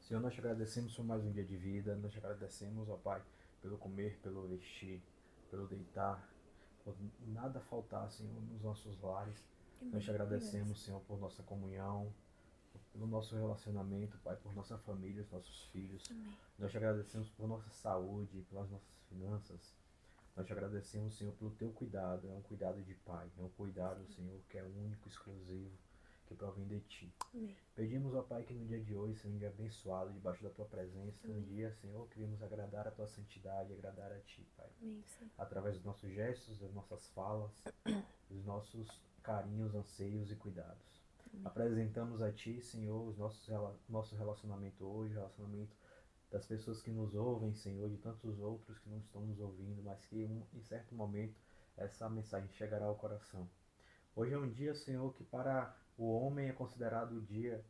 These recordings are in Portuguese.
Senhor, nós te agradecemos por mais um dia de vida, nós te agradecemos, ó Pai, pelo comer, pelo vestir, pelo deitar, por nada faltar, Senhor, nos nossos lares. Nós te Amém. Obrigada, agradecemos, Senhor. Senhor, por nossa comunhão, pelo nosso relacionamento, Pai, por nossa família, os nossos filhos. Amém. Nós te agradecemos por nossa saúde, pelas nossas finanças. Nós te agradecemos, Senhor, pelo teu cuidado. É um cuidado de Pai, é um cuidado, Senhor, que é único, exclusivo, que provém de Ti. Amém. Pedimos, ó Pai, que no dia de hoje seja um dia abençoado, debaixo da Tua presença. Um Amém. dia, Senhor, queremos agradar a Tua santidade, agradar a Ti, Pai. Amém, Senhor. Através dos nossos gestos, das nossas falas, dos nossos carinhos, anseios e cuidados. Amém. Apresentamos a Ti, Senhor, nosso relacionamento hoje, o relacionamento das pessoas que nos ouvem, Senhor, de tantos outros que não estão nos ouvindo, mas que em certo momento essa mensagem chegará ao coração. Hoje é um dia, Senhor, que para o homem é considerado o dia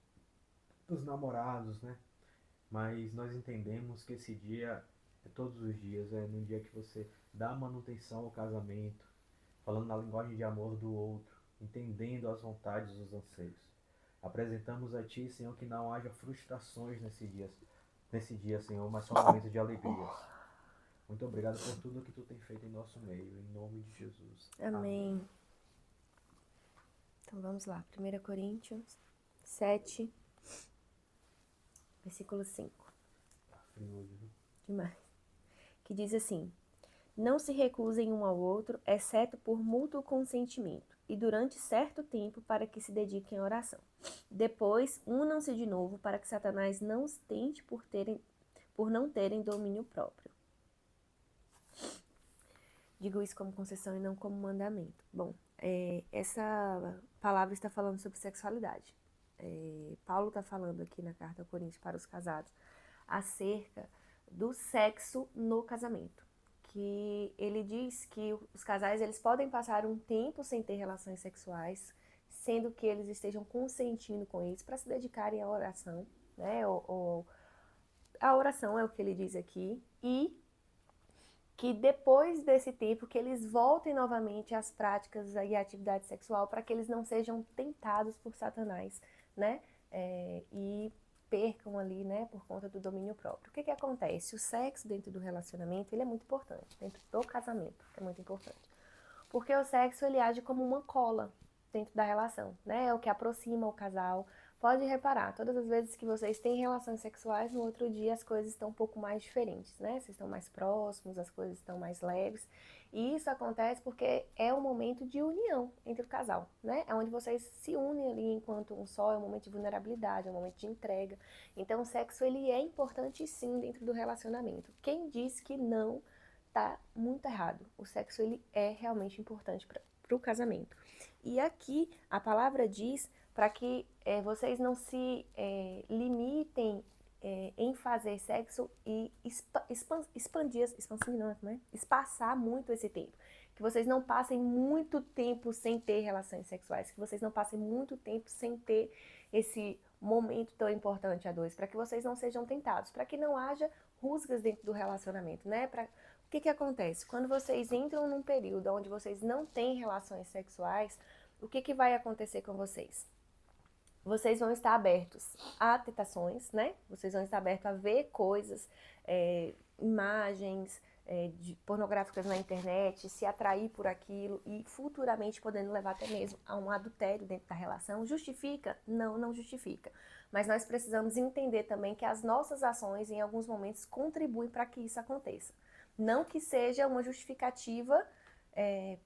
dos namorados, né? Mas nós entendemos que esse dia é todos os dias, é no dia que você dá manutenção ao casamento, falando na linguagem de amor do outro, entendendo as vontades e os anseios. Apresentamos a Ti, Senhor, que não haja frustrações nesse dia, Senhor, mas só momentos de alegria. Muito obrigado por tudo que Tu tem feito em nosso meio, em nome de Jesus. Amém. Amém. Então vamos lá. 1 Coríntios 7, versículo 5. Tá frio hoje, viu? Demais. Que diz assim: não se recusem um ao outro, exceto por mútuo consentimento, e durante certo tempo para que se dediquem à oração. Depois, unam-se de novo para que Satanás não os tente por não terem domínio próprio. Digo isso como concessão e não como mandamento. Bom, essa palavra está falando sobre sexualidade. Paulo está falando aqui na carta ao Coríntios para os casados acerca do sexo no casamento. Que ele diz que os casais eles podem passar um tempo sem ter relações sexuais, sendo que eles estejam consentindo com isso para se dedicarem à oração, né? A oração é o que ele diz aqui, e que depois desse tempo que eles voltem novamente às práticas e à atividade sexual para que eles não sejam tentados por Satanás, né? E percam ali, né, por conta do domínio próprio. O que acontece? O sexo dentro do relacionamento, ele é muito importante, dentro do casamento, é muito importante. Porque o sexo, ele age como uma cola dentro da relação, né? É o que aproxima o casal. Pode reparar, todas as vezes que vocês têm relações sexuais, no outro dia as coisas estão um pouco mais diferentes, né? Vocês estão mais próximos, as coisas estão mais leves. E isso acontece porque é um momento de união entre o casal, né? É onde vocês se unem ali enquanto um só, é um momento de vulnerabilidade, é um momento de entrega. Então o sexo, ele é importante sim dentro do relacionamento. Quem diz que não, tá muito errado. O sexo, ele é realmente importante para o casamento. E aqui a palavra diz para que vocês não se limitem em fazer sexo e espaçar muito esse tempo. Que vocês não passem muito tempo sem ter relações sexuais, que vocês não passem muito tempo sem ter esse momento tão importante a dois, para que vocês não sejam tentados, para que não haja rusgas dentro do relacionamento, né? O que acontece? Quando vocês entram num período onde vocês não têm relações sexuais, o que vai acontecer com vocês? Vocês vão estar abertos a tentações, né? Vocês vão estar abertos a ver coisas, imagens pornográficas na internet, se atrair por aquilo e futuramente podendo levar até mesmo a um adultério dentro da relação. Justifica? Não, não justifica. Mas nós precisamos entender também que as nossas ações, em alguns momentos, contribuem para que isso aconteça. Não que seja uma justificativa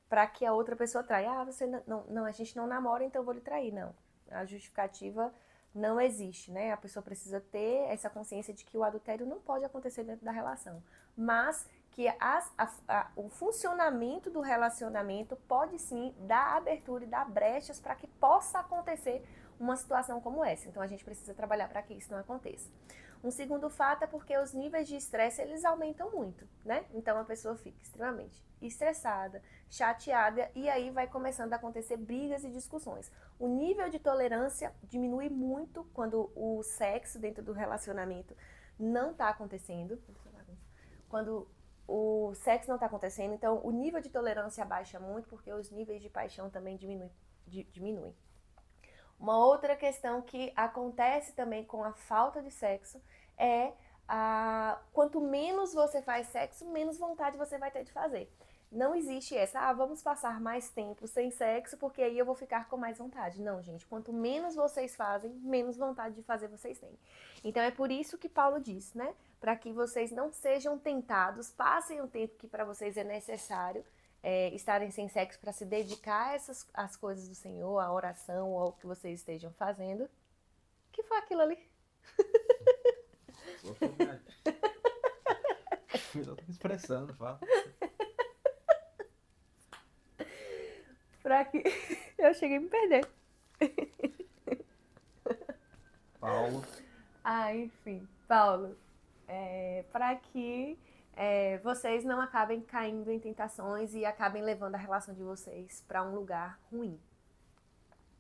para que a outra pessoa traia. Ah, você não, a gente não namora, então eu vou lhe trair. Não. A justificativa não existe, né? A pessoa precisa ter essa consciência de que o adultério não pode acontecer dentro da relação, mas que o funcionamento do relacionamento pode sim dar abertura e dar brechas para que possa acontecer uma situação como essa. Então a gente precisa trabalhar para que isso não aconteça. Um segundo fato é porque os níveis de estresse eles aumentam muito, né? Então a pessoa fica extremamente estressada, chateada e aí vai começando a acontecer brigas e discussões. O nível de tolerância diminui muito quando o sexo dentro do relacionamento não está acontecendo. Quando o sexo não está acontecendo, então o nível de tolerância baixa muito porque os níveis de paixão também diminuem. Uma outra questão que acontece também com a falta de sexo é quanto menos você faz sexo, menos vontade você vai ter de fazer. Não existe essa, vamos passar mais tempo sem sexo, porque aí eu vou ficar com mais vontade. Não, gente, quanto menos vocês fazem, menos vontade de fazer vocês têm. Então é por isso que Paulo diz, né? Para que vocês não sejam tentados, passem o tempo que para vocês é necessário estarem sem sexo para se dedicar às coisas do Senhor, à oração ou ao que vocês estejam fazendo. O que foi aquilo ali? Eu tô me expressando, fala. Pra que... Eu cheguei a me perder. Paulo. Enfim, Paulo. Para que vocês não acabem caindo em tentações e acabem levando a relação de vocês para um lugar ruim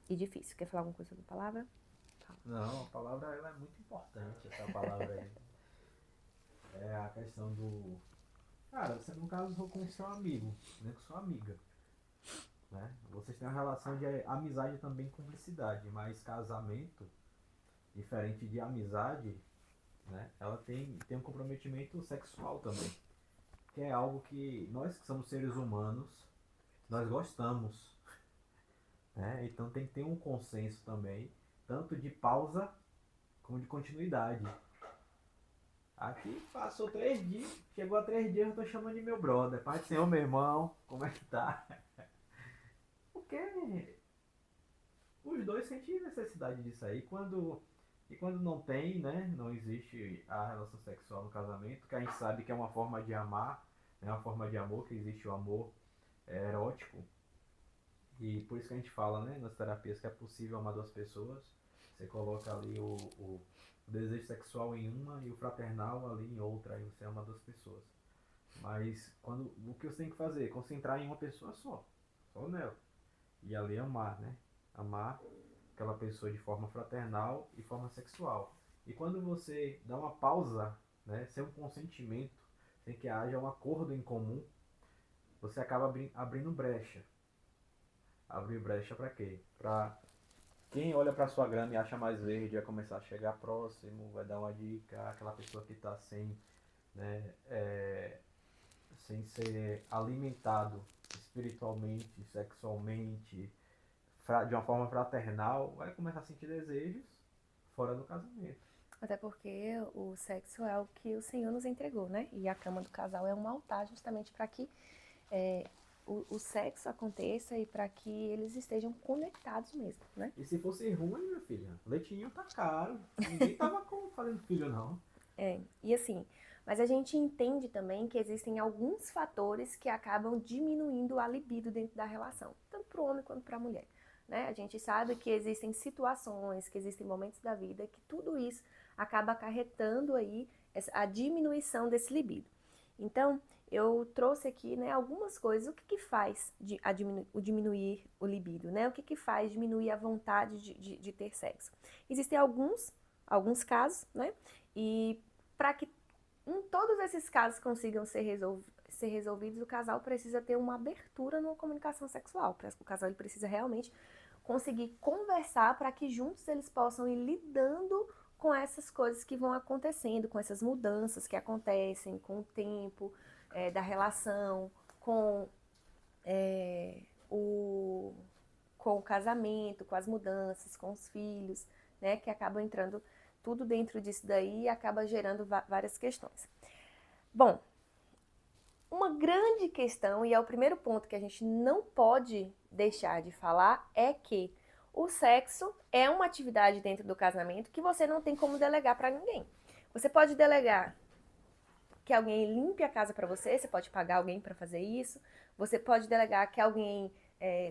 e difícil. Quer falar alguma coisa sobre a palavra? Não, a palavra ela é muito importante, essa palavra aí. É a questão do... Cara, você no caso com o seu amigo, né, com sua amiga. Né? Vocês têm uma relação de amizade também com cumplicidade, mas casamento, diferente de amizade, né, ela tem um comprometimento sexual também. Que é algo que nós que somos seres humanos, nós gostamos. Né? Então tem que ter um consenso também, tanto de pausa como de continuidade. Aqui passou 3 dias, chegou a 3 dias, eu tô chamando de meu brother. Pai do Senhor, meu irmão, como é que tá? Porque os dois sentem necessidade disso aí. E quando não tem, né, não existe a relação sexual no casamento, que a gente sabe que é uma forma de amar, é uma forma de amor, que existe o amor erótico. E por isso que a gente fala, né, nas terapias, que é possível amar 2 pessoas. Você coloca ali o desejo sexual em uma e o fraternal ali em outra, aí você ama 2 pessoas. Mas o que você tem que fazer? Concentrar em uma pessoa só nela. E ali amar, né? Amar aquela pessoa de forma fraternal e forma sexual. E quando você dá uma pausa, né, sem um consentimento, sem que haja um acordo em comum, você acaba abrindo brecha. Abrir brecha para quê? Para quem olha para sua grama e acha mais verde vai começar a chegar próximo, vai dar uma dica, aquela pessoa que está sem, né, sem ser alimentado espiritualmente, sexualmente, de uma forma fraternal, vai começar a sentir desejos fora do casamento. Até porque o sexo é o que o Senhor nos entregou, né? E a cama do casal é um altar justamente para que o sexo aconteça e para que eles estejam conectados mesmo, né? E se fosse ruim, minha filha, leitinho tá caro. Ninguém tava fazendo filho, não. E assim, mas a gente entende também que existem alguns fatores que acabam diminuindo a libido dentro da relação, tanto para o homem quanto para a mulher. Né? A gente sabe que existem situações, que existem momentos da vida que tudo isso acaba acarretando aí a diminuição desse libido. Então, eu trouxe aqui, né, algumas coisas, o que faz diminuir o libido, né? O que faz diminuir a vontade de ter sexo. Existem alguns casos, né? E para que todos esses casos consigam ser resolvidos, o casal precisa ter uma abertura numa comunicação sexual. O casal ele precisa realmente conseguir conversar para que juntos eles possam ir lidando com essas coisas que vão acontecendo, com essas mudanças que acontecem com o tempo da relação, com o casamento, com as mudanças, com os filhos, né, que acabam entrando tudo dentro disso daí e acaba gerando várias questões. Bom, uma grande questão, e é o primeiro ponto que a gente não pode deixar de falar, é que o sexo é uma atividade dentro do casamento que você não tem como delegar para ninguém. Você pode delegar que alguém limpe a casa para você, você pode pagar alguém para fazer isso, você pode delegar que alguém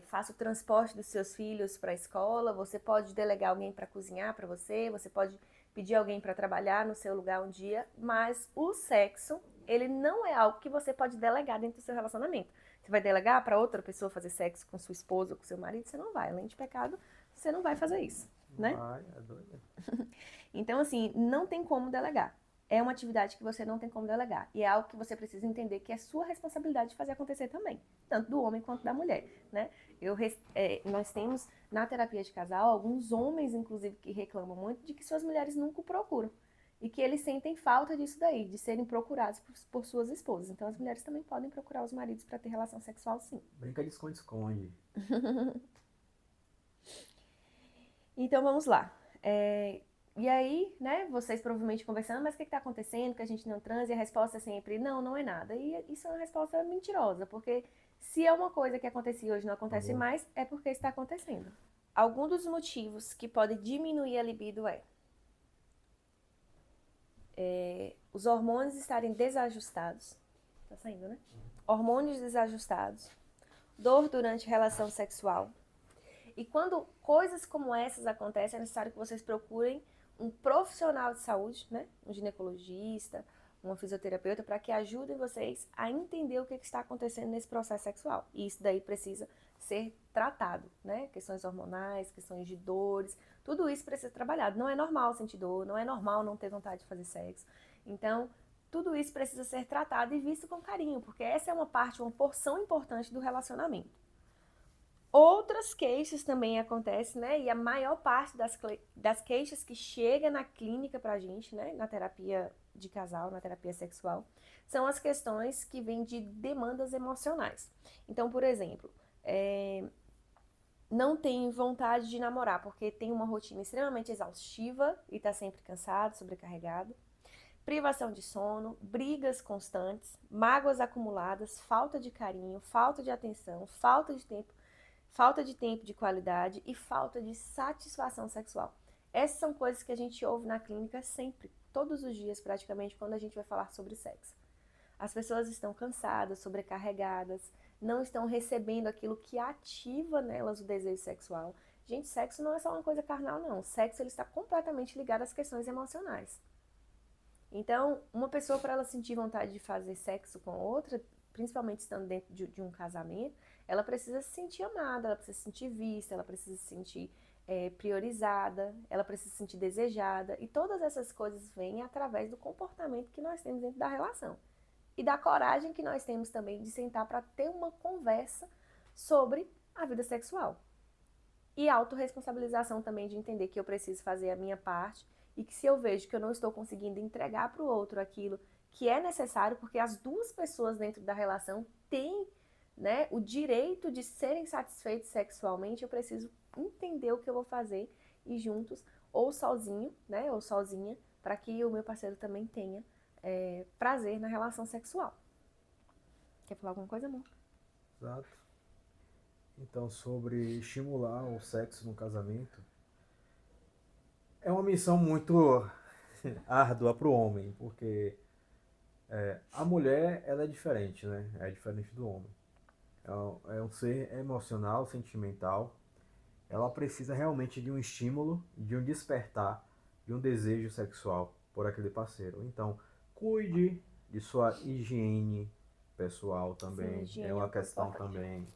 faça o transporte dos seus filhos para a escola, você pode delegar alguém para cozinhar para você, você pode pedir alguém para trabalhar no seu lugar um dia, mas o sexo, ele não é algo que você pode delegar dentro do seu relacionamento. Você vai delegar para outra pessoa fazer sexo com sua esposa ou com seu marido? Você não vai. Além de pecado, você não vai fazer isso, né? Vai, é doido. Então, assim, não tem como delegar. É uma atividade que você não tem como delegar. E é algo que você precisa entender que é sua responsabilidade de fazer acontecer também. Tanto do homem quanto da mulher, né? Nós temos, na terapia de casal, alguns homens, inclusive, que reclamam muito de que suas mulheres nunca o procuram. e que eles sentem falta disso daí, de serem procurados por suas esposas. Então as mulheres também podem procurar os maridos para ter relação sexual, sim. Brinca de esconde-esconde. Então vamos lá. E aí, né, vocês provavelmente conversando, mas o que está acontecendo? Que a gente não transa? E a resposta é sempre, não, não é nada. E isso é uma resposta mentirosa, porque se é uma coisa que acontecia hoje e não acontece Amor. mais, é porque está acontecendo. Algum dos motivos que pode diminuir a libido os hormônios estarem desajustados. Tá saindo, né? Hormônios desajustados, dor durante relação sexual. E quando coisas como essas acontecem, é necessário que vocês procurem um profissional de saúde, né? Um ginecologista, uma fisioterapeuta, para que ajudem vocês a entender o que está acontecendo nesse processo sexual. E isso daí precisa ser tratado, né? Questões hormonais, questões de dores, tudo isso precisa ser trabalhado. Não é normal sentir dor, não é normal não ter vontade de fazer sexo. Então, tudo isso precisa ser tratado e visto com carinho, porque essa é uma parte, uma porção importante do relacionamento. Outras queixas também acontecem, né? E a maior parte das queixas que chega na clínica pra gente, né? Na terapia de casal, na terapia sexual, são as questões que vêm de demandas emocionais. Então, por exemplo, não tem vontade de namorar porque tem uma rotina extremamente exaustiva e tá sempre cansado, sobrecarregado. Privação de sono, brigas constantes, mágoas acumuladas, falta de carinho, falta de atenção, falta de tempo de qualidade e falta de satisfação sexual. Essas são coisas que a gente ouve na clínica sempre, todos os dias praticamente, quando a gente vai falar sobre sexo. As pessoas estão cansadas, sobrecarregadas, não estão recebendo aquilo que ativa nelas o desejo sexual. Gente, sexo não é só uma coisa carnal, não. O sexo ele está completamente ligado às questões emocionais. Então, uma pessoa, para ela sentir vontade de fazer sexo com outra, principalmente estando dentro de um casamento, ela precisa se sentir amada, ela precisa se sentir vista, ela precisa se sentir priorizada, ela precisa se sentir desejada. E todas essas coisas vêm através do comportamento que nós temos dentro da relação. E da coragem que nós temos também de sentar para ter uma conversa sobre a vida sexual. E autorresponsabilização também de entender que eu preciso fazer a minha parte e que se eu vejo que eu não estou conseguindo entregar para o outro aquilo que é necessário, porque as duas pessoas dentro da relação têm, né, o direito de serem satisfeitos sexualmente, eu preciso entender o que eu vou fazer e juntos, ou sozinho, né, ou sozinha, para que o meu parceiro também tenha prazer na relação sexual. Quer falar alguma coisa, amor? Exato. Então, sobre estimular o sexo no casamento, é uma missão muito árdua para o homem, porque a mulher ela é diferente, né? É diferente do homem. É um ser emocional, sentimental. Ela precisa realmente de um estímulo, de um despertar, de um desejo sexual por aquele parceiro. Então, cuide de sua higiene pessoal Sim, também, é higiene é uma um ponto questão importante. também.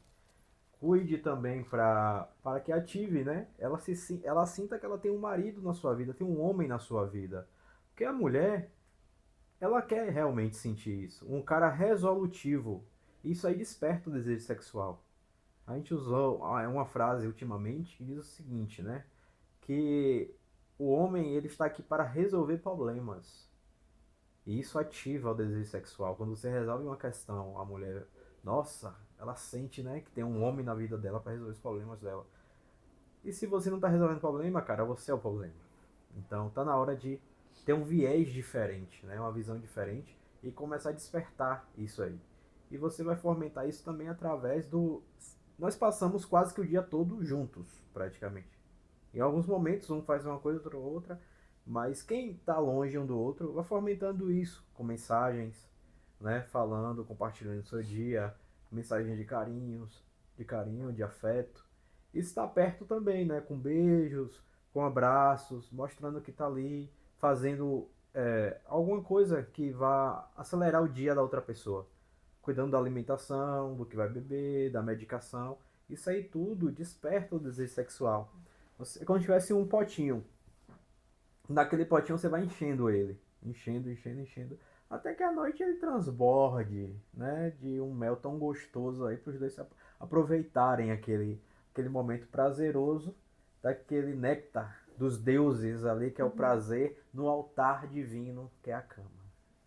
Cuide também para que ative, né? Ela sinta que ela tem um marido na sua vida, tem um homem na sua vida. Porque a mulher, ela quer realmente sentir isso. Um cara resolutivo. Isso aí desperta o desejo sexual. A gente usou uma frase ultimamente que diz o seguinte, né? Que o homem ele está aqui para resolver problemas. E isso ativa o desejo sexual. Quando você resolve uma questão, a mulher, nossa, ela sente, né, que tem um homem na vida dela para resolver os problemas dela. E se você não está resolvendo o problema, cara, você é o problema. Então tá na hora de ter um viés diferente, né, uma visão diferente e começar a despertar isso aí. E você vai fomentar isso também através do nós passamos quase que o dia todo juntos, praticamente. Em alguns momentos um faz uma coisa, outro outra, mas quem está longe um do outro vai fomentando isso com mensagens, né, falando, compartilhando o seu dia, mensagens de carinhos, de carinho, de afeto. E está perto também, né, com beijos, com abraços, mostrando que está ali, fazendo alguma coisa que vá acelerar o dia da outra pessoa, cuidando da alimentação, do que vai beber, da medicação. Isso aí tudo desperta o desejo sexual. É como se tivesse um potinho. Naquele potinho você vai enchendo ele. Enchendo, enchendo, enchendo. Até que à noite ele transborde, né? De um mel tão gostoso aí para os dois aproveitarem aquele momento prazeroso daquele néctar dos deuses ali, que é o Uhum. prazer, no altar divino, que é a cama.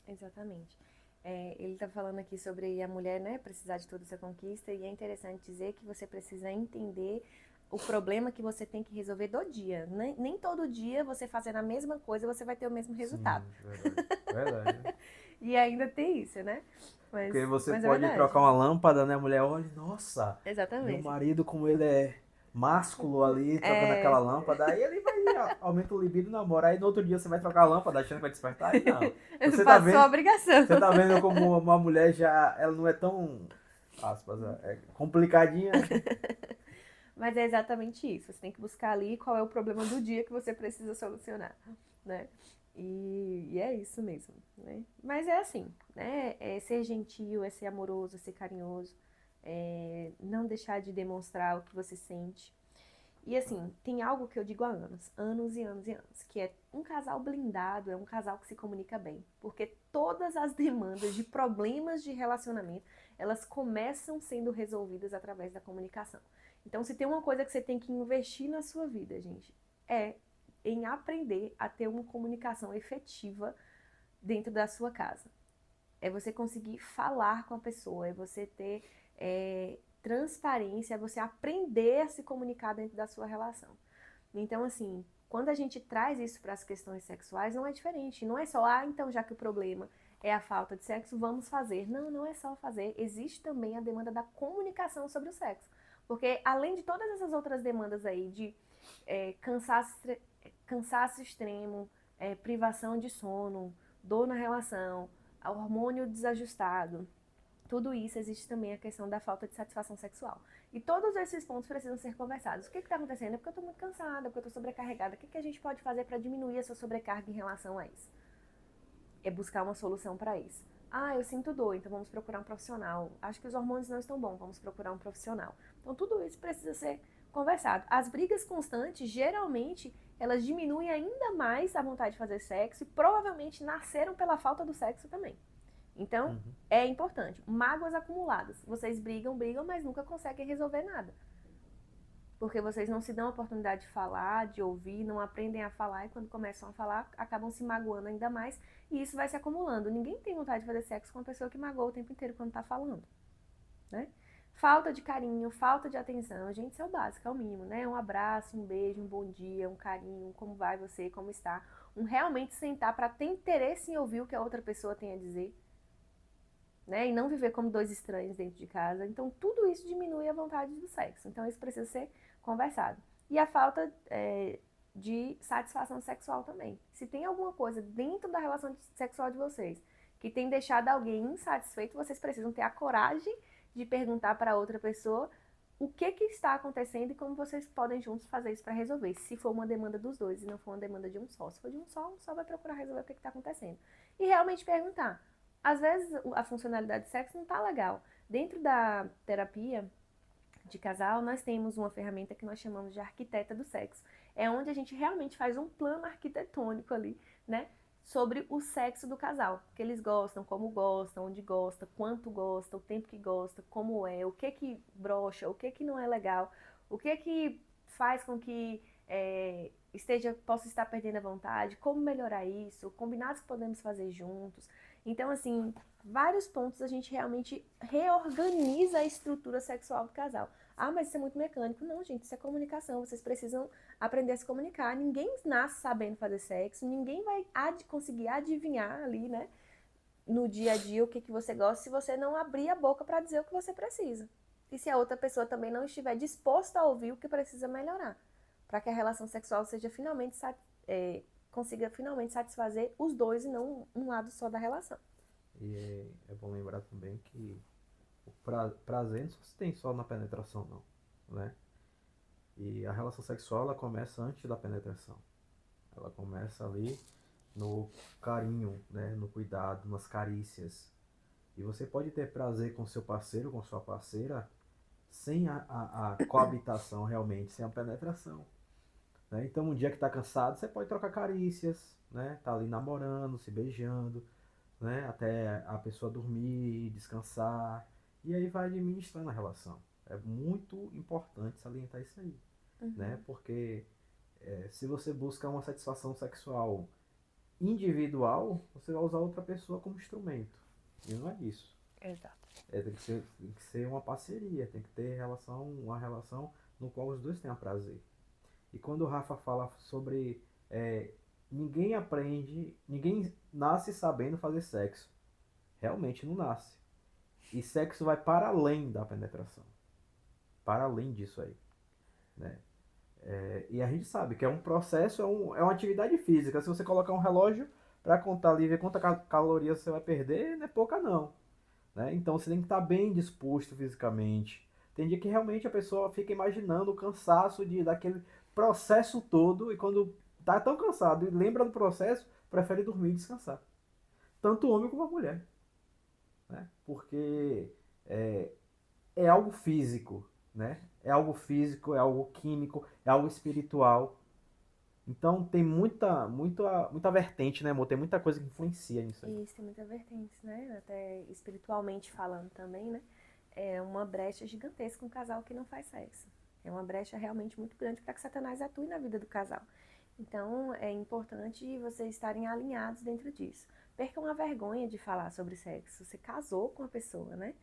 Exatamente. Ele está falando aqui sobre a mulher, né, precisar de toda essa conquista, e é interessante dizer que você precisa entender o problema que você tem que resolver do dia. Nem todo dia você fazendo a mesma coisa você vai ter o mesmo resultado. Sim, verdade. Verdade. E ainda tem isso, né? Porque você Mas é pode verdade. trocar uma lâmpada, né? A mulher olha, nossa, meu Exatamente. marido, como ele é másculo ali, trocando aquela É, lâmpada, aí ele vai, aumenta o libido e namora. Aí no outro dia você vai trocar a lâmpada achando que vai despertar? Aí não. passou a obrigação. Você tá vendo como uma mulher já, ela não é tão, aspas, é complicadinha. Mas é exatamente isso. Você tem que buscar ali qual é o problema do dia que você precisa solucionar, né? E é isso mesmo, né? Mas é assim, né? É ser gentil, é ser amoroso, é ser carinhoso, é não deixar de demonstrar o que você sente. E assim, tem algo que eu digo há anos, anos e anos e anos, que é um casal blindado é um casal que se comunica bem, porque todas as demandas de problemas de relacionamento, elas começam sendo resolvidas através da comunicação. Então, se tem uma coisa que você tem que investir na sua vida, gente, é em aprender a ter uma comunicação efetiva dentro da sua casa. É você conseguir falar com a pessoa, é você ter transparência, é você aprender a se comunicar dentro da sua relação. Então, assim, quando a gente traz isso para as questões sexuais, não é diferente. Não é só, então já que o problema é a falta de sexo, vamos fazer. Não, não é só fazer. Existe também a demanda da comunicação sobre o sexo. Porque além de todas essas outras demandas aí de cansaço extremo, privação de sono, dor na relação, hormônio desajustado, tudo isso existe também a questão da falta de satisfação sexual. E todos esses pontos precisam ser conversados. O que está acontecendo? É porque eu estou muito cansada, porque eu estou sobrecarregada. O que a gente pode fazer para diminuir essa sobrecarga em relação a isso? É buscar uma solução para isso. Eu sinto dor, então vamos procurar um profissional. Acho que os hormônios não estão bons, vamos procurar um profissional. Então tudo isso precisa ser conversado. As brigas constantes, geralmente, elas diminuem ainda mais a vontade de fazer sexo e provavelmente nasceram pela falta do sexo também. Então, Uhum. é importante. Mágoas acumuladas. Vocês brigam, brigam, mas nunca conseguem resolver nada. Porque vocês não se dão a oportunidade de falar, de ouvir, não aprendem a falar e quando começam a falar, acabam se magoando ainda mais e isso vai se acumulando. Ninguém tem vontade de fazer sexo com uma pessoa que magoa o tempo inteiro quando tá falando, né? Falta de carinho, falta de atenção. Gente, isso é o básico, é o mínimo, né? Um abraço, um beijo, um bom dia, um carinho, como vai você, como está. Realmente sentar para ter interesse em ouvir o que a outra pessoa tem a dizer, né? E não viver como dois estranhos dentro de casa. Então, tudo isso diminui a vontade do sexo. Então, isso precisa ser conversado. E a falta de satisfação sexual também. Se tem alguma coisa dentro da relação sexual de vocês que tem deixado alguém insatisfeito, vocês precisam ter a coragem de perguntar para outra pessoa o que está acontecendo e como vocês podem juntos fazer isso para resolver. Se for uma demanda dos dois e não for uma demanda de um só. Se for de um só vai procurar resolver o que está acontecendo. E realmente perguntar. Às vezes a funcionalidade do sexo não está legal. Dentro da terapia de casal, nós temos uma ferramenta que nós chamamos de arquiteta do sexo. É onde a gente realmente faz um plano arquitetônico ali, né? Sobre o sexo do casal. O que eles gostam, como gostam, onde gosta, quanto gosta, o tempo que gosta, como é, o que brocha, o que não é legal, o que faz com que possa estar perdendo a vontade, como melhorar isso, combinados que podemos fazer juntos. Então, assim, vários pontos a gente realmente reorganiza a estrutura sexual do casal. Mas isso é muito mecânico. Não, gente, isso é comunicação. Vocês precisam aprender a se comunicar. Ninguém nasce sabendo fazer sexo, ninguém vai conseguir adivinhar ali, né, no dia a dia o que você gosta se você não abrir a boca para dizer o que você precisa. E se a outra pessoa também não estiver disposta a ouvir o que precisa melhorar, para que a relação sexual seja finalmente consiga finalmente satisfazer os dois e não um lado só da relação. E é bom lembrar também que o prazer não se tem só na penetração, não, né? E a relação sexual, ela começa antes da penetração. Ela começa ali no carinho, né? No cuidado, nas carícias. E você pode ter prazer com seu parceiro, com sua parceira, sem a coabitação realmente, sem a penetração. Né? Então, um dia que está cansado, você pode trocar carícias, né? Tá ali namorando, se beijando, né? Até a pessoa dormir, descansar. E aí vai administrando a relação. É muito importante salientar isso aí, né? Uhum. Porque Se você busca uma satisfação sexual individual, você vai usar outra pessoa como instrumento. E não é isso. Exato. Tem que ser uma parceria, tem que ter uma relação no qual os dois tenham prazer. E quando o Rafa fala sobre é, ninguém nasce sabendo fazer sexo. Realmente não nasce. E sexo vai para além da penetração. Para além disso aí. Né? E a gente sabe que é um processo, é uma atividade física. Se você colocar um relógio para contar ali, ver quanta calorias você vai perder, não é pouca não. Né? Então você tem que estar bem disposto fisicamente. Tem dia que realmente a pessoa fica imaginando o cansaço daquele processo todo e quando tá tão cansado e lembra do processo, prefere dormir e descansar. Tanto o homem como a mulher. Né? Porque é, é algo físico, né? É algo físico, é algo químico, é algo espiritual. Então tem muita vertente, né, amor? Tem muita coisa que influencia nisso aí. E isso tem muita vertente, né? Até espiritualmente falando também, né? É uma brecha gigantesca um casal que não faz sexo. É uma brecha realmente muito grande para que Satanás atue na vida do casal. Então é importante vocês estarem alinhados dentro disso. Percam a vergonha de falar sobre sexo. Você casou com a pessoa, né?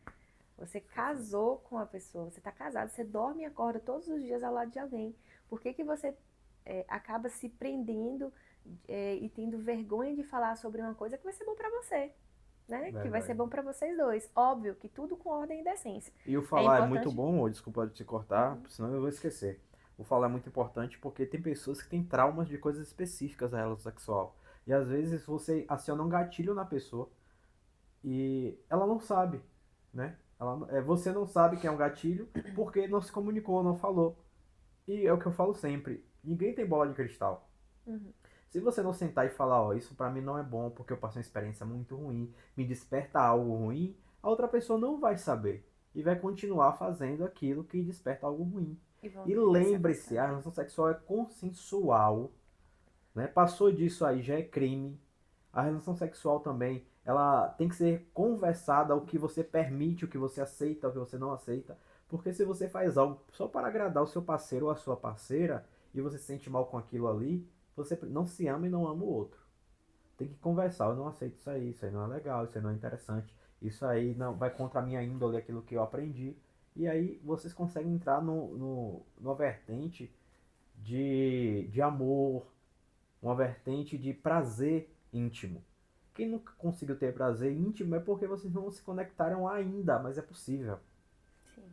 Você casou com a pessoa, você está casado, você dorme e acorda todos os dias ao lado de alguém. Por que que você acaba se prendendo e tendo vergonha de falar sobre uma coisa que vai ser bom para você, né? Que vai ser Verdade. bom para vocês dois. Óbvio que tudo com ordem e decência. E o É falar é muito importante. bom, desculpa te cortar, senão eu vou esquecer. O falar é muito importante porque tem pessoas que têm traumas de coisas específicas da relação sexual. E às vezes você aciona um gatilho na pessoa e ela não sabe, né? Você não sabe que é um gatilho porque não se comunicou, não falou. E é o que eu falo sempre, ninguém tem bola de cristal. Uhum. Se você não sentar e falar, ó, isso pra mim não é bom porque eu passei uma experiência muito ruim, me desperta algo ruim, a outra pessoa não vai saber e vai continuar fazendo aquilo que desperta algo ruim. E vão E tender a se lembre-se, a afastar. relação sexual é consensual, né? Passou disso aí já é crime. A relação sexual também, ela tem que ser conversada, o que você permite, o que você aceita, o que você não aceita. Porque se você faz algo só para agradar o seu parceiro ou a sua parceira e você se sente mal com aquilo ali, você não se ama e não ama o outro. Tem que conversar, eu não aceito isso aí não é legal, isso aí não é interessante, isso aí não vai contra a minha índole, aquilo que eu aprendi. E aí vocês conseguem entrar numa vertente de amor, uma vertente de prazer íntimo. Quem nunca conseguiu ter prazer íntimo é porque vocês não se conectaram ainda, mas é possível. Sim,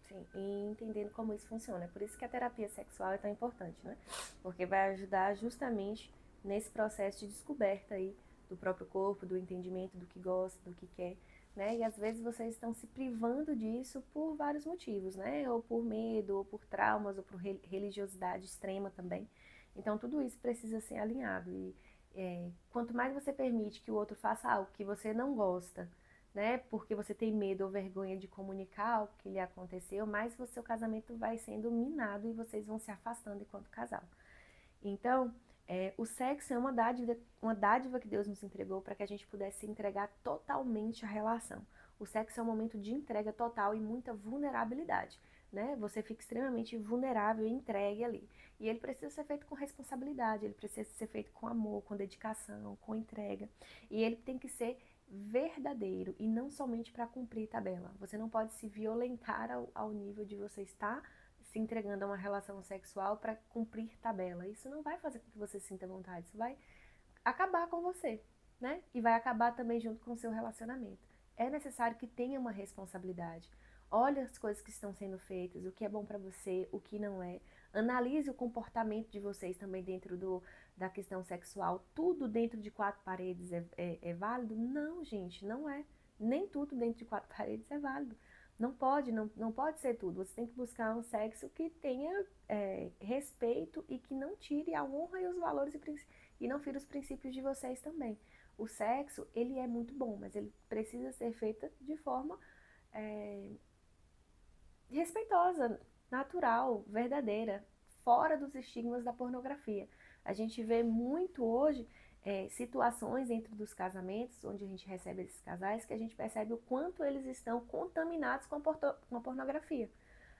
sim. E entendendo como isso funciona. É por isso que a terapia sexual é tão importante, né? Porque vai ajudar justamente nesse processo de descoberta aí do próprio corpo, do entendimento do que gosta, do que quer, né? E às vezes vocês estão se privando disso por vários motivos, né? Ou por medo, ou por traumas, ou por religiosidade extrema também. Então tudo isso precisa ser alinhado. E quanto mais você permite que o outro faça algo que você não gosta, né? Porque você tem medo ou vergonha de comunicar o que lhe aconteceu, mais o seu casamento vai sendo minado e vocês vão se afastando enquanto casal. Então, o sexo é uma dádiva que Deus nos entregou para que a gente pudesse se entregar totalmente à relação. O sexo é um momento de entrega total e muita vulnerabilidade, né? Você fica extremamente vulnerável e entregue ali. E ele precisa ser feito com responsabilidade, ele precisa ser feito com amor, com dedicação, com entrega. E ele tem que ser verdadeiro e não somente para cumprir tabela. Você não pode se violentar ao nível de você estar se entregando a uma relação sexual para cumprir tabela. Isso não vai fazer com que você sinta vontade, isso vai acabar com você, né? E vai acabar também junto com o seu relacionamento. É necessário que tenha uma responsabilidade. Olhe as coisas que estão sendo feitas, o que é bom para você, o que não é. Analise o comportamento de vocês também dentro da questão sexual. Tudo dentro de quatro paredes é válido? Não, gente, não é. Nem tudo dentro de quatro paredes é válido. Não pode ser tudo. Você tem que buscar um sexo que tenha respeito e que não tire a honra e os valores e não fira os princípios de vocês também. O sexo, ele é muito bom, mas ele precisa ser feito de forma respeitosa, natural, verdadeira, fora dos estigmas da pornografia. A gente vê muito hoje situações dentro dos casamentos, onde a gente recebe esses casais, que a gente percebe o quanto eles estão contaminados com a pornografia.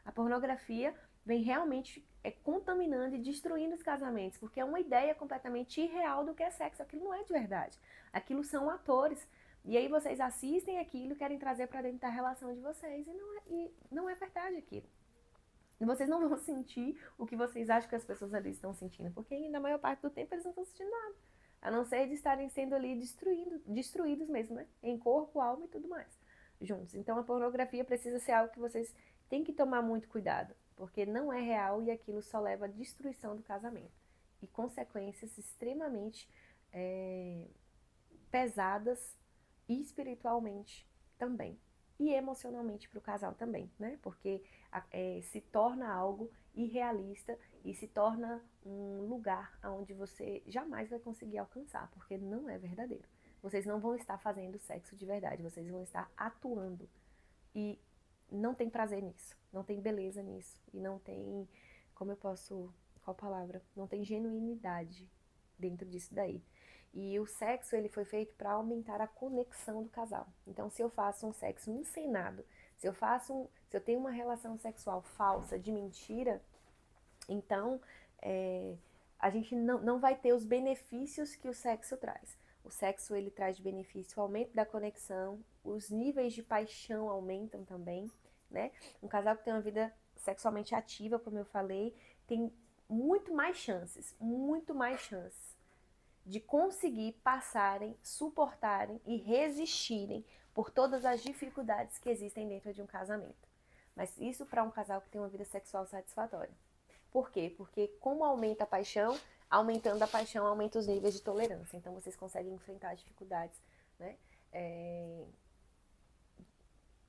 A pornografia vem realmente contaminando e destruindo os casamentos, porque é uma ideia completamente irreal do que é sexo. Aquilo não é de verdade. Aquilo são atores. E aí vocês assistem aquilo e querem trazer para dentro da relação de vocês. E não é verdade aquilo. E vocês não vão sentir o que vocês acham que as pessoas ali estão sentindo, porque na maior parte do tempo eles não estão sentindo nada. A não ser de estarem sendo ali destruídos mesmo, né? Em corpo, alma e tudo mais, juntos. Então a pornografia precisa ser algo que vocês têm que tomar muito cuidado, porque não é real e aquilo só leva à destruição do casamento. E consequências extremamente pesadas espiritualmente também. E emocionalmente para o casal também, né? Porque se torna algo irrealista e se torna um lugar onde você jamais vai conseguir alcançar, porque não é verdadeiro. Vocês não vão estar fazendo sexo de verdade, vocês vão estar atuando. E não tem prazer nisso, não tem beleza nisso, e não tem, qual palavra? Não tem genuinidade dentro disso daí. E o sexo, ele foi feito para aumentar a conexão do casal. Então, se eu faço um sexo encenado, se eu tenho uma relação sexual falsa, de mentira, então a gente não vai ter os benefícios que o sexo traz. O sexo, ele traz de benefício o aumento da conexão, os níveis de paixão aumentam também, né? Um casal que tem uma vida sexualmente ativa, como eu falei, tem muito mais chances de conseguir passarem, suportarem e resistirem por todas as dificuldades que existem dentro de um casamento. Mas isso para um casal que tem uma vida sexual satisfatória. Por quê? Porque como aumenta a paixão, aumentando a paixão, aumenta os níveis de tolerância. Então vocês conseguem enfrentar as dificuldades, né?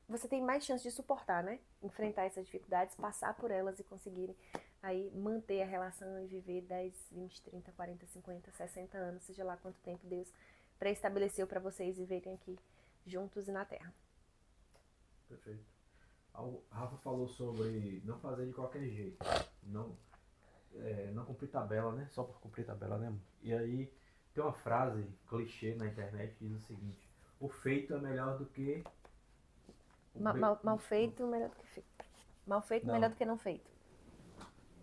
Você tem mais chance de suportar, né? Enfrentar essas dificuldades, passar por elas e conseguirem aí manter a relação e viver 10, 20, 30, 40, 50, 60 anos, seja lá quanto tempo Deus pré-estabeleceu para vocês viverem aqui juntos e na Terra. Perfeito. A Rafa falou sobre não fazer de qualquer jeito, não cumprir tabela, né? Só por cumprir tabela, né? E aí tem uma frase clichê na internet que diz o seguinte: o feito é melhor do que mal feito, melhor do que feito. Mal feito, melhor do que não feito.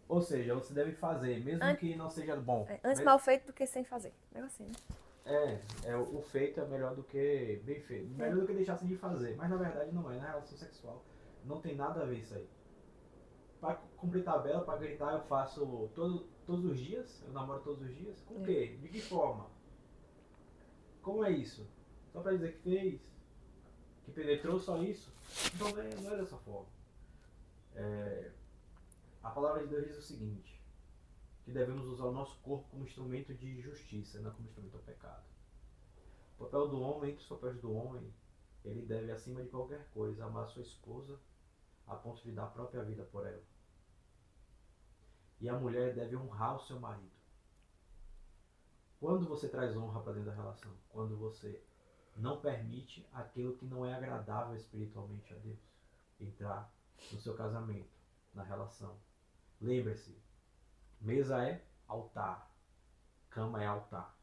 Ou seja, você deve fazer, mesmo que não seja bom. Antes mal feito do que sem fazer. É assim, né? O feito é melhor do que bem feito. Melhor do que deixar de fazer. Mas na verdade não é. Na relação sexual não tem nada a ver isso aí. Pra cumprir tabela, pra gritar, eu faço todos os dias. Eu namoro todos os dias. Com o quê? De que forma? Como é isso? Só pra dizer que fez? Que penetrou só isso? Então não é dessa forma. A palavra de Deus diz o seguinte: que devemos usar o nosso corpo como instrumento de justiça, não como instrumento do pecado. O papel do homem, entre os papéis do homem, ele deve, acima de qualquer coisa, amar sua esposa a ponto de dar a própria vida por ela. E a mulher deve honrar o seu marido. Quando você traz honra para dentro da relação? Quando você não permite aquilo que não é agradável espiritualmente a Deus entrar no seu casamento, na relação. Lembre-se, mesa é altar, cama é altar.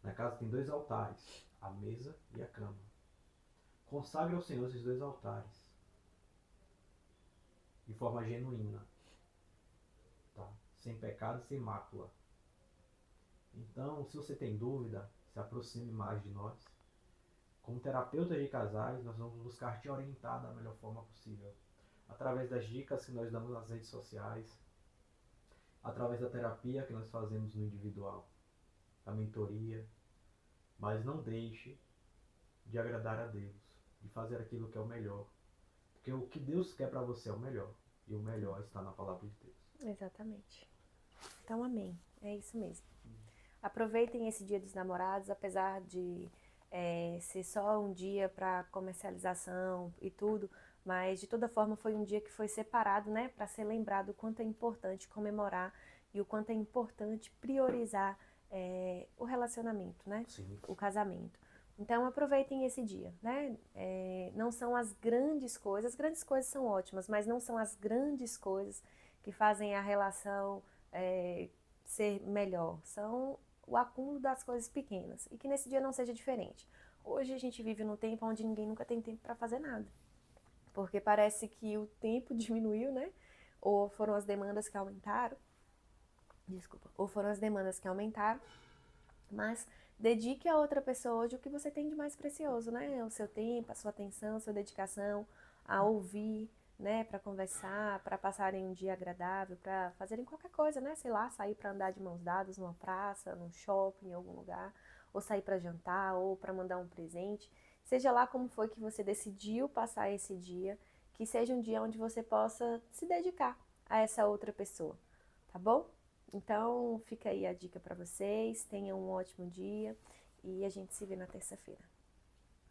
Na casa tem 2 altares, a mesa e a cama. Consagre ao Senhor esses 2 altares, de forma genuína, tá? Sem pecado e sem mácula. Então, se você tem dúvida, se aproxime mais de nós. Como terapeutas de casais, nós vamos buscar te orientar da melhor forma possível, através das dicas que nós damos nas redes sociais, através da terapia que nós fazemos no individual, da mentoria. Mas não deixe de agradar a Deus, de fazer aquilo que é o melhor. Porque o que Deus quer para você é o melhor, e o melhor está na palavra de Deus. Exatamente. Então, amém. É isso mesmo. Aproveitem esse Dia dos Namorados, apesar de ser só um dia para comercialização e tudo, mas de toda forma foi um dia que foi separado, né, para ser lembrado o quanto é importante comemorar e o quanto é importante priorizar o relacionamento, né? Sim. O casamento. Então aproveitem esse dia, né? Não são as grandes coisas são ótimas, mas não são as grandes coisas que fazem a relação ser melhor. São o acúmulo das coisas pequenas e que nesse dia não seja diferente. Hoje a gente vive num tempo onde ninguém nunca tem tempo para fazer nada, porque parece que o tempo diminuiu, né? ou foram as demandas que aumentaram, ou foram as demandas que aumentaram, mas dedique a outra pessoa hoje o que você tem de mais precioso, né? O seu tempo, a sua atenção, a sua dedicação a ouvir, né? Para conversar, para passarem um dia agradável, para fazerem qualquer coisa, né? Sei lá, sair para andar de mãos dadas numa praça, num shopping, em algum lugar, ou sair para jantar, ou para mandar um presente. Seja lá como foi que você decidiu passar esse dia, que seja um dia onde você possa se dedicar a essa outra pessoa, tá bom? Então, fica aí a dica para vocês. Tenham um ótimo dia e a gente se vê na terça-feira.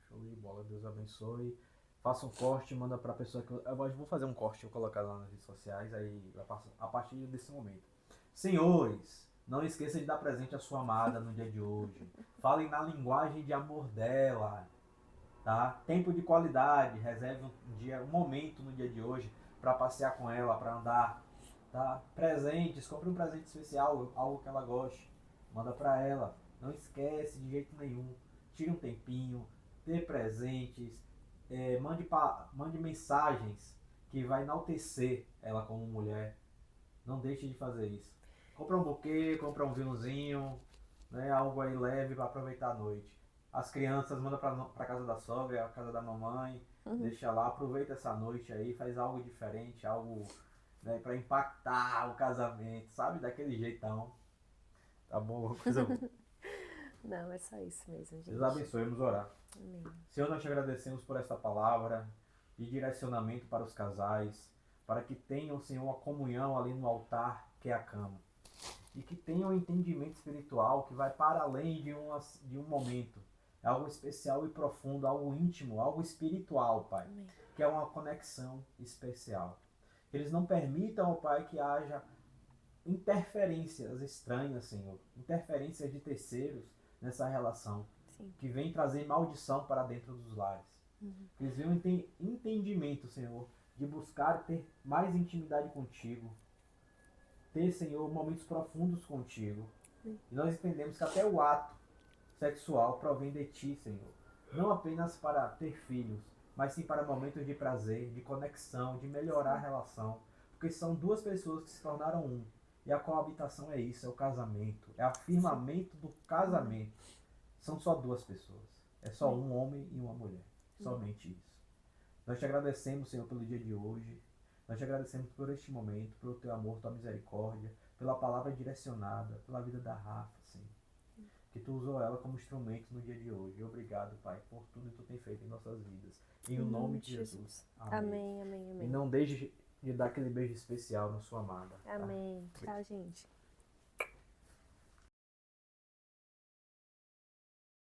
Show de bola, Deus abençoe. Faça um corte, manda pra pessoa que eu vou fazer um corte e vou colocar lá nas redes sociais, aí a partir desse momento. Senhores, não esqueça de dar presente à sua amada no dia de hoje. Falem na linguagem de amor dela, tá? Tempo de qualidade, reserve um dia, um momento no dia de hoje para passear com ela, para andar, tá? Presentes, compre um presente especial, algo que ela goste, manda para ela. Não esquece de jeito nenhum. Tire um tempinho, dê presentes, mande mensagens que vai enaltecer ela como mulher. Não deixe de fazer isso. Compra um buquê, compra um vinhozinho, né? Algo aí leve para aproveitar a noite. As crianças manda para casa da sogra, a casa da mamãe, deixa lá, aproveita essa noite aí, faz algo diferente, algo, né, para impactar o casamento, sabe? Daquele jeitão. Tá bom? Coisa boa. Não, é só isso mesmo, gente. Deus abençoe, vamos orar. Amém. Senhor, nós te agradecemos por esta palavra de direcionamento para os casais, para que tenham, Senhor, uma comunhão ali no altar, que é a cama. E que tenham um entendimento espiritual que vai para além de um momento. É algo especial e profundo, algo íntimo, algo espiritual, Pai. Amém. Que é uma conexão especial. Que eles não permitam, ó Pai, que haja interferências estranhas, Senhor. Interferências de terceiros nessa relação. Sim. Que vem trazer maldição para dentro dos lares. Que eles venham entendimento, Senhor, de buscar ter mais intimidade contigo. Ter, Senhor, momentos profundos contigo. E nós entendemos que até o ato sexual provém de Ti, Senhor. Não apenas para ter filhos, mas sim para momentos de prazer, de conexão, de melhorar a relação. Porque são duas pessoas que se tornaram um. E a coabitação é isso, é o casamento. É o firmamento do casamento. São só duas pessoas. É só um homem e uma mulher. Somente isso. Nós te agradecemos, Senhor, pelo dia de hoje. Nós te agradecemos por este momento, pelo teu amor, tua misericórdia, pela palavra direcionada, pela vida da Rafa, Senhor. Que tu usou ela como instrumento no dia de hoje. Obrigado, Pai, por tudo que tu tem feito em nossas vidas. Em o nome de Jesus. Amém, amém, amém. E não deixe de dar aquele beijo especial na sua amada. Amém. Tá? Tchau, gente.